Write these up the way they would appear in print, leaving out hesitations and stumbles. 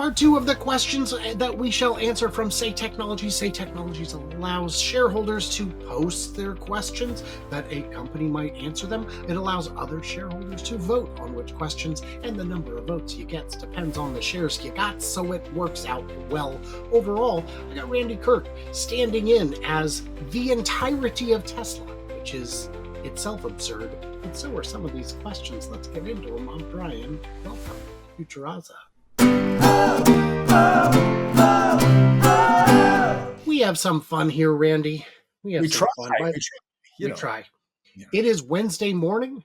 Part two of the questions that we shall answer from Say Technologies. Say Technologies allows shareholders to post their questions that a company might answer them. It allows other shareholders to vote on which questions, and the number of votes you get depends on the shares you got, so it works out well. Overall, I got Randy Kirk standing in as the entirety of Tesla, which is itself absurd, and so are some of these questions. Let's get into them. I'm Brian. Welcome to Futuraza. We have some fun here, Randy. We try. Yeah. It is Wednesday morning.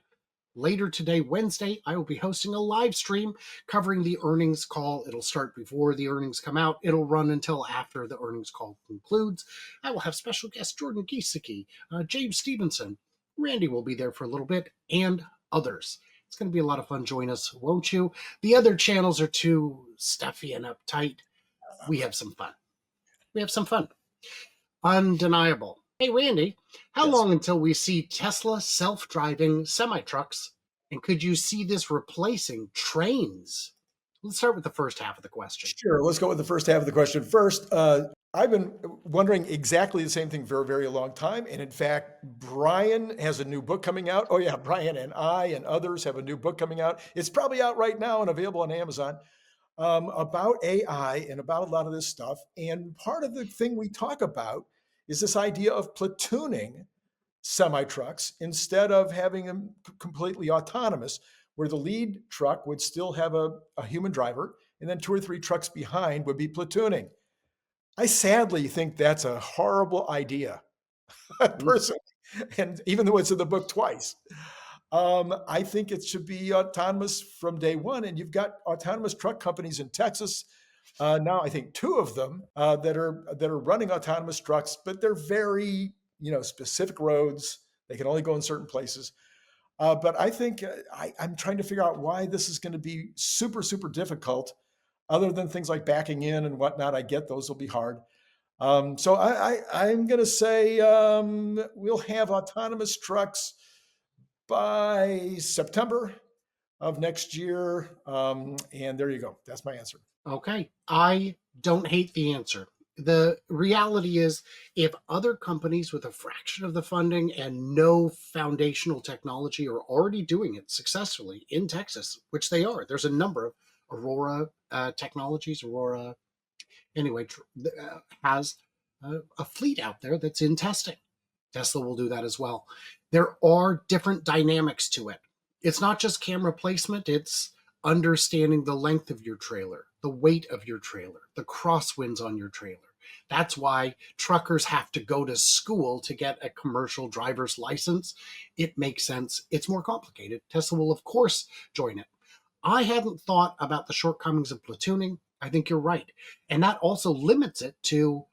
Later today, Wednesday, I will be hosting a live stream covering the earnings call. It'll start before the earnings come out. It'll run until after the earnings call concludes. I will have special guest Jordan Giesecke, James Stevenson. Randy will be there for a little bit, and others. It's going to be a lot of fun. Join us, won't you? The other channels are too stuffy and uptight. We have some fun. Undeniable. Hey, Randy, how long until we see Tesla self-driving semi-trucks? And could you see this replacing trains? Let's start with the first half of the question. Sure. Let's go with the first half of the question first. I've been wondering exactly the same thing for a very long time. And in fact, Brian has a new book coming out. Oh, yeah. Brian and I and others have a new book coming out. It's probably out right now and available on Amazon about AI and about a lot of this stuff. And part of the thing we talk about is this idea of platooning semi-trucks instead of having them completely autonomous, where the lead truck would still have a human driver, and then 2 or 3 trucks behind would be platooning. I sadly think that's a horrible idea, personally, and even though it's in the book twice. I think it should be autonomous from day one, and you've got autonomous truck companies in Texas. Now, I think 2 of them that are running autonomous trucks, but they're very specific roads. They can only go in certain places. But I think I'm trying to figure out why this is going to be super, super difficult, other than things like backing in and whatnot. I get those will be hard. So I'm going to say we'll have autonomous trucks by September of next year. And there you go. That's my answer. Okay. I don't hate the answer. The reality is, if other companies with a fraction of the funding and no foundational technology are already doing it successfully in Texas, which they are, there's a number of Aurora Technologies, has a fleet out there that's in testing. Tesla will do that as well. There are different dynamics to it. It's not just camera placement, it's understanding the length of your trailer, the weight of your trailer, the crosswinds on your trailer. That's why truckers have to go to school to get a commercial driver's license. It makes sense. It's more complicated. Tesla will, of course, join it. I hadn't thought about the shortcomings of platooning. I think you're right. And that also limits it to,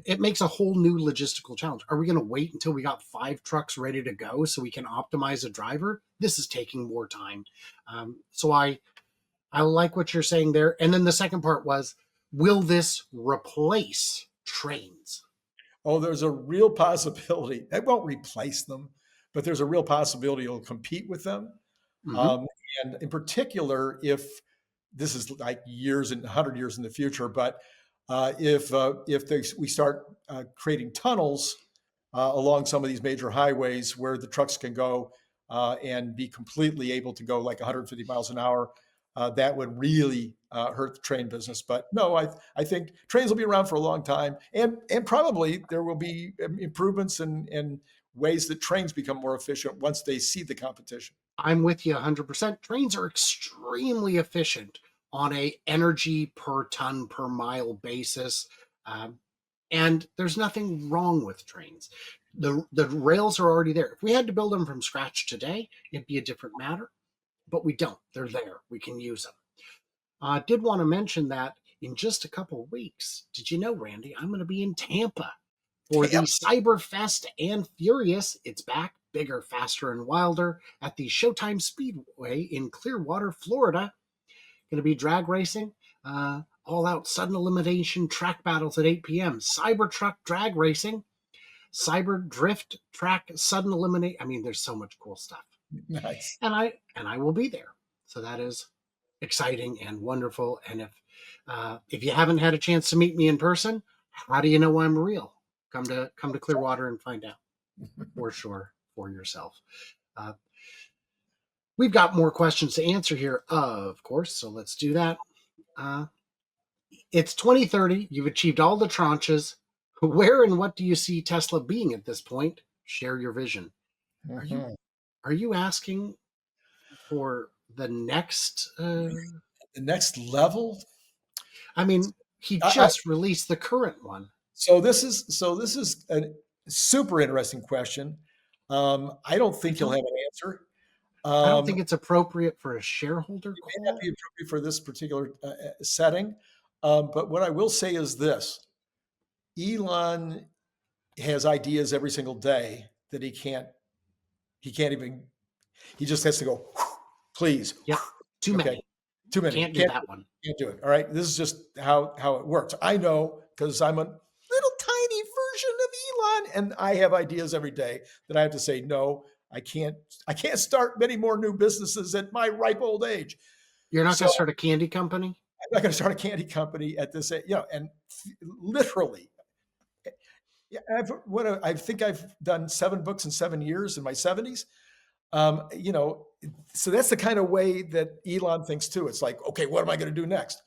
it makes a whole new logistical challenge. Are we going to wait until we got 5 trucks ready to go so we can optimize a driver? This is taking more time. So I like what you're saying there. And then the second part was, will this replace trains? Oh, there's a real possibility. It won't replace them, but there's a real possibility it'll compete with them. Mm-hmm. And in particular, if this is like years and 100 years in the future, but if we start creating tunnels along some of these major highways where the trucks can go and be completely able to go like 150 miles an hour, that would really hurt the train business. But no, I think trains will be around for a long time, and probably there will be improvements and ways that trains become more efficient once they see the competition. I'm with you 100%. Trains are extremely efficient on a energy per ton per mile basis. And there's nothing wrong with trains. The rails are already there. If we had to build them from scratch today, it'd be a different matter, but we don't. They're there. We can use them. I did want to mention that in just a couple of weeks, did you know, Randy, I'm going to be in Tampa for the Cyberfest and Furious. It's back, bigger, faster, and wilder at the Showtime Speedway in Clearwater, Florida. Going to be drag racing, all-out sudden elimination track battles at 8 p.m., Cybertruck drag racing, Cyber drift track sudden eliminate. I mean, there's so much cool stuff. Nice. And I will be there. So that is exciting and wonderful. And if If you haven't had a chance to meet me in person, how do you know I'm real? Come to Clearwater and find out for sure for yourself. Uh, we've got more questions to answer here, of course, so let's do that. Uh, it's 2030. You've achieved all the tranches. Where and what do you see Tesla being at this point? Share your vision. Are you Mhm. are you asking for the next? The next level. I mean, he I, just released the current one. so this is a super interesting question. I don't I think you'll don't. have an answer. I don't Um, think it's appropriate for a shareholder it may not call. be appropriate for this particular setting. But what I will say is this: Elon has ideas every single day that he can't even. He just has to go. Please, Yep, too okay, many. too many. Can't do that one. Can't do it. All right. This is just how it works. I know because I'm a little tiny version of Elon, and I have ideas every day that I have to say no. I can't start many more new businesses at my ripe old age. You're not So going to start a candy company. I'm not going to start a candy company at this age. And literally, yeah, I think I've done 7 books in 7 years in my 70s. You know, so that's the kind of way that Elon thinks too. It's like, okay, what am I going to do next?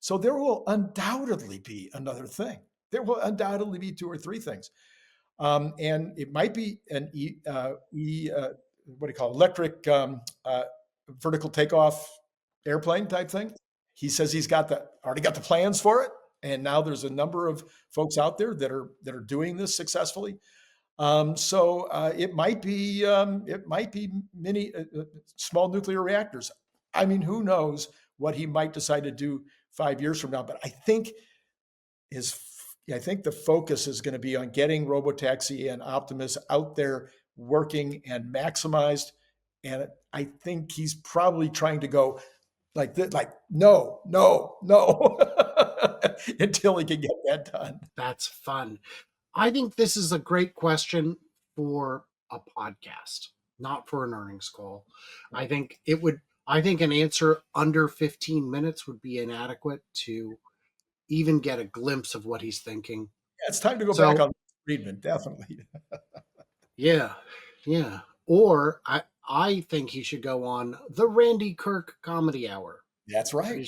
So there will undoubtedly be another thing. There will undoubtedly be 2 or 3 things, and it might be an what do you call it? Electric vertical takeoff airplane type thing. He says he's already got the plans for it, and now there's a number of folks out there that are doing this successfully. So it might be mini small nuclear reactors. I mean, who knows what he might decide to do 5 years from now? But his I think the focus is going to be on getting Robotaxi and Optimus out there working and maximized. And I think he's probably trying to go like this, like no, no, no, until he can get that done. That's fun. I think this is a great question for a podcast, not for an earnings call. I think it would. I think an answer under 15 minutes would be inadequate to even get a glimpse of what he's thinking. Yeah, it's time to go back So, on Friedman, definitely. yeah, yeah. Or I think he should go on the Randy Kirk Comedy Hour. That's right.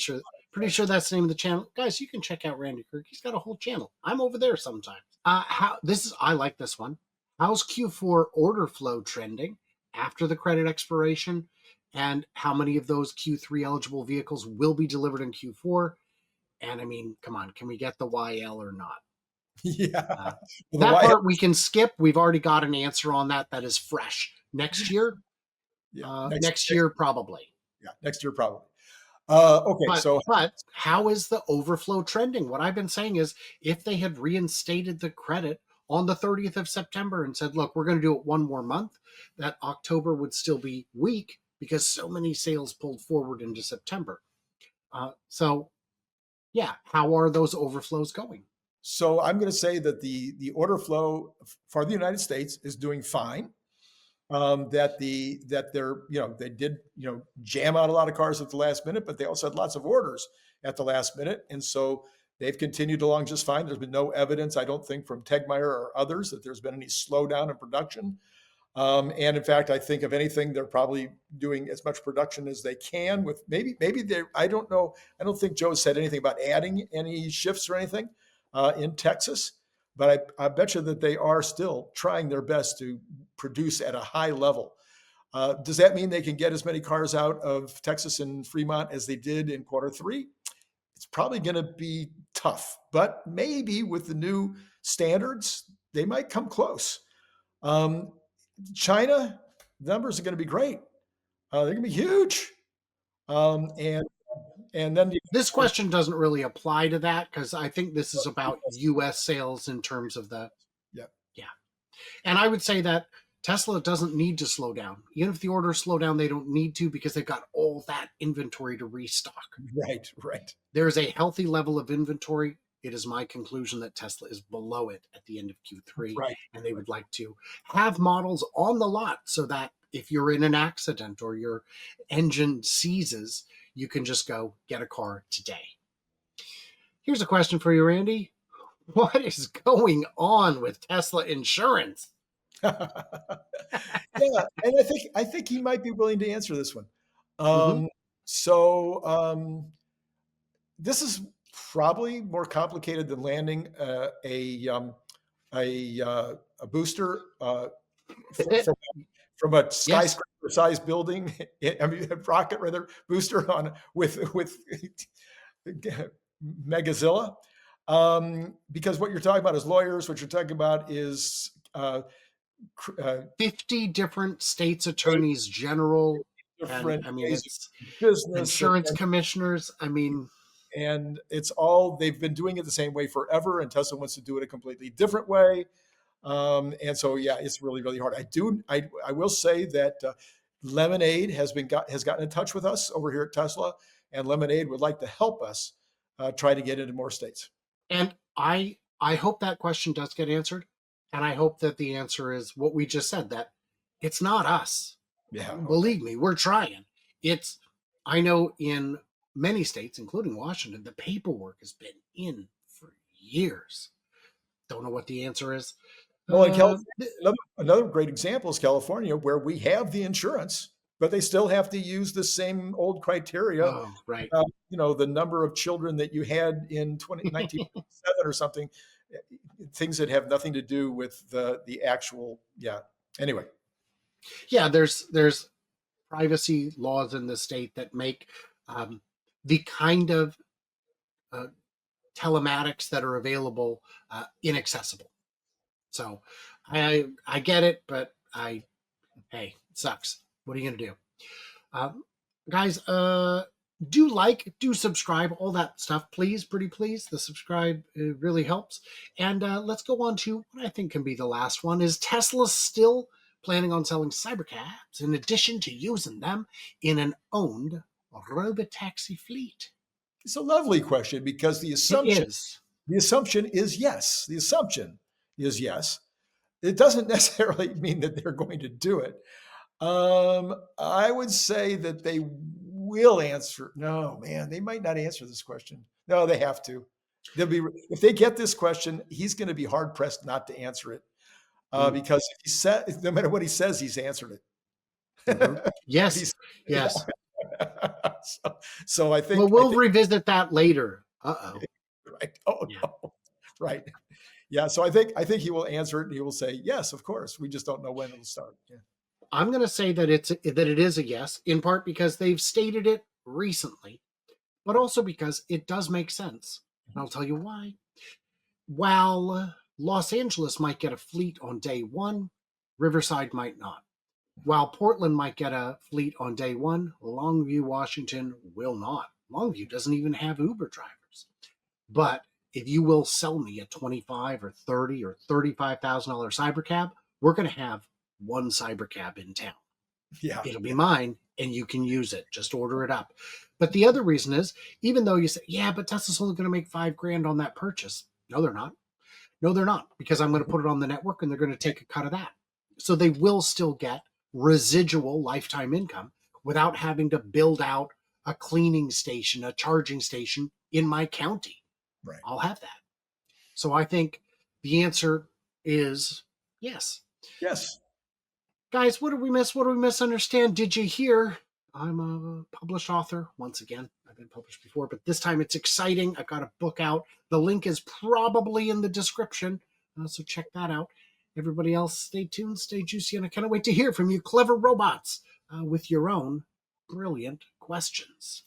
Pretty sure that's the name of the channel. Guys, you can check out Randy Kirk. He's got a whole channel. I'm over there sometimes. How this is I like this one. How's Q4 order flow trending after the credit expiration? And how many of those Q3 eligible vehicles will be delivered in Q4? And I mean, come on, can we get the YL or not? Yeah. Uh, Well, the that White part House, we can skip. We've already got an answer on that. That is fresh. Next year, yeah, next year probably. next year probably. Okay, But so but how is the overflow trending? What I've been saying is if they had reinstated the credit on the 30th of September and said, look, we're going to do it one more month, that October would still be weak because so many sales pulled forward into September. So yeah, how are those overflows going? so I'm going to say that the order flow for the United States is doing fine. That they're they did jam out a lot of cars at the last minute, but they also had lots of orders at the last minute, and so they've continued along just fine. There's been no evidence, I don't think, from Tegmeyer or others that there's been any slowdown in production. And in fact, I think if anything, they're probably doing as much production as they can. With maybe they I don't know. I don't think Joe said anything about adding any shifts or anything in Texas. But I bet you that they are still trying their best to produce at a high level. Does that mean they can get as many cars out of Texas and Fremont as they did in Q3? It's probably going to be tough, but maybe with the new standards, they might come close. Um, China, the numbers are going to be great. They're going to be huge. And then This question doesn't really apply to that because I think this is about US sales in terms of the, yeah, yeah. And I would say that Tesla doesn't need to slow down. Even if the orders slow down, they don't need to because they've got all that inventory to restock. right, right, There is a healthy level of inventory. It is my conclusion that Tesla is below it at the end of Q3, right, and they right. would like to have models on the lot so that if you're in an accident or your engine seizes, you can just go get a car today. Here's a question for you, Randy. What is going on with Tesla insurance? Yeah, and I think he might be willing to answer this one. Hmm. Um, so this is probably more complicated than landing a booster from a Yes, skyscraper-sized building. I mean, a rocket rather booster on with Megazilla. Because what you're talking about is lawyers. What you're talking about is 50 different states attorneys general, and different I mean ways it's of business, insurance commissioners. I mean, and it's all they've been doing it the same way forever, and Tesla wants to do it a completely different way. And so, yeah, it's really, really hard. I will say that Lemonade has gotten in touch with us over here at Tesla, and Lemonade would like to help us try to get into more states. and I hope that question does get answered, and I hope that the answer is what we just said, that it's not us. Yeah. Okay. Believe me, we're trying. It's I know in many states, including Washington, the paperwork has been in for years. Don't know what the answer is. Well, in California, Th- another great example is California, where we have the insurance, but they still have to use the same old criteria. oh, right. The number of children that you had in 1997 or something, things that have nothing to do with the actual. Yeah. Anyway. Yeah, there's privacy laws in the state that make um, the kind of uh, telematics that are available inaccessible. So I get it, but hey, it sucks. What are you gonna do? Um, guys, do subscribe, all that stuff, please, pretty please. The subscribe really helps. And let's go on to what I think can be the last one. Is Tesla still planning on selling cybercabs in addition to using them in an owned robotaxi fleet? It's a lovely question because the It assumption is. the assumption is yes. The assumption is yes. It doesn't necessarily mean that they're going to do it. I would say that they will answer. No, man, they might not answer this question. No, they have to. They'll be if they get this question, he's going to be hard pressed not to answer it Mm, because if he said, no matter what he says, he's answered hmm. it. Yes, He's, yes. so I Well, think we'll revisit that later. Uh-oh. right. Oh Yeah. no, right. Yeah. So I think he will answer it. And he will say yes, of course. We just don't know when it'll start. Yeah. I'm going to say that it is a yes, in part because they've stated it recently, but also because it does make sense. And I'll tell you why. While Los Angeles might get a fleet on day one, Riverside might not. While Portland might get a fleet on day one, Longview, Washington will not. Longview doesn't even have Uber drivers. But if you will sell me a 25 or 30 or $35,000 cybercab, we're going to have one cybercab in town. Yeah. It'll be Yeah. mine and you can use it. Just order it up. But the other reason is, even though you say, yeah, but Tesla's only going to make $5,000 on that purchase. No, they're not. No, they're not, because I'm going to put it on the network and they're going to take a cut of that. So they will still get residual lifetime income without having to build out a cleaning station, a charging station in my county. Right. I'll have that. So I think the answer is yes. Yes. Guys, what did we miss? What did we misunderstand? Did you hear? I'm a published author once again. I've been published before, but this time it's exciting. I got a book out. The link is probably in the description, so check that out. Everybody else, stay tuned, stay juicy, and I cannot wait to hear from you, clever robots, with your own brilliant questions.